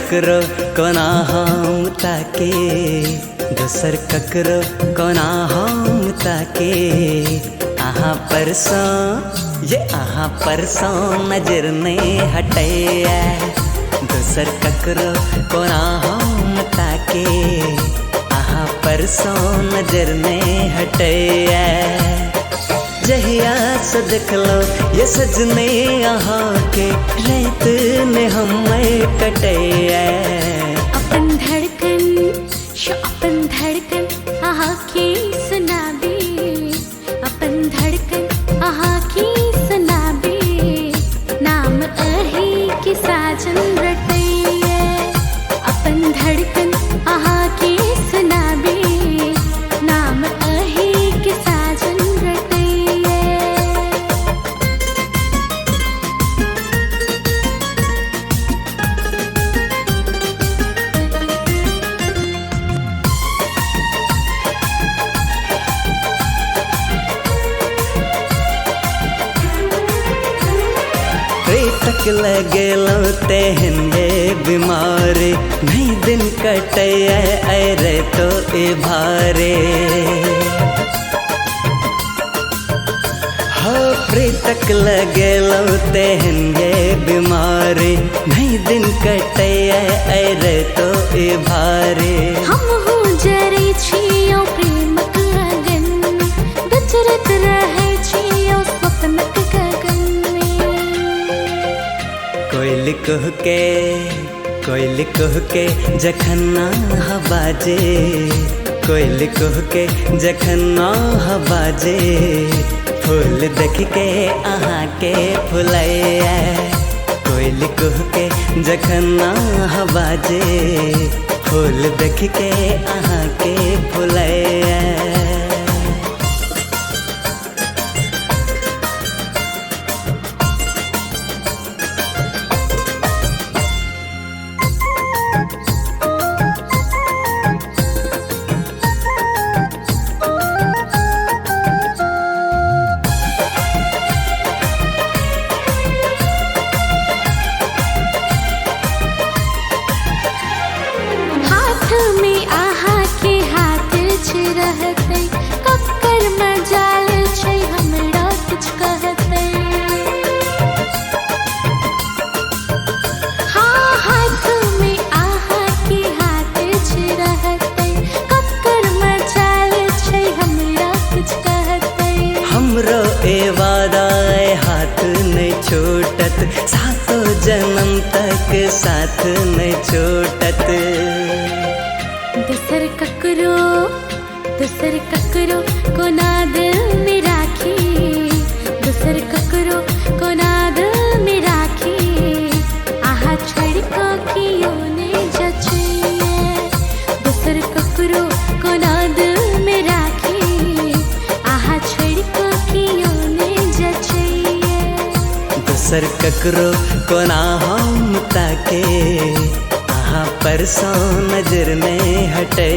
ककरो कोना हम ताके, दोसर ककरो कोना हम ताके। आहा परसों नजर ने हटे, दोसर ककरो कोना हम ताके। आहा परसों नजर ने हटे, जहिया से देख लो ये सजने यहाँ के रेत ने हमें कटे। अपन धड़कन आहा की सुनाबे, अपन धड़कन आहा की सुनाबे। नाम अही की साजन रटे, अपन धड़कन आहा की सुनाबे। नाम अही की साजन रटे। तक लगे लौते हिंदे बीमारे, नहीं दिन कटे अरे तो ए भारे। हो तक लगे लौते हिंदे बीमारे, नहीं दिन कटे अरे तो ए भारे। हम हो जरे छियो प्रेमक अगन, गुजरत रहे छियो स्वप्नक गगन में। कोयल कह के जखन ना बाजे, कोयल कह के जखन ना बाजे। फूल देख के अहाँ के फुलाए, कोयल कह के जखन ना बाजे। फूल देख के अहाँ के फुलाए। रहते कक्कर मजाल छै हमरा कुछ कहते। हाँ हाथ में आहा के हाथ छ रहते, कक्कर मजाल छै हमरा कुछ कहते। हमरो ए वादा हाथ नहीं छोटत, सातों जन्म तक साथ नहीं छोटत। दूसर ककरो को ना दिल में राखी, दूसर ककरो को ना दिल में राखी। आहा छोड़ को कियो ने जचिए, दूसर ककरो को ना दिल में राखी। आहा छोड़ को कियो ने जचिए, दूसर ककरो को ना हम ताके। आहा परसों नजर ने हटे।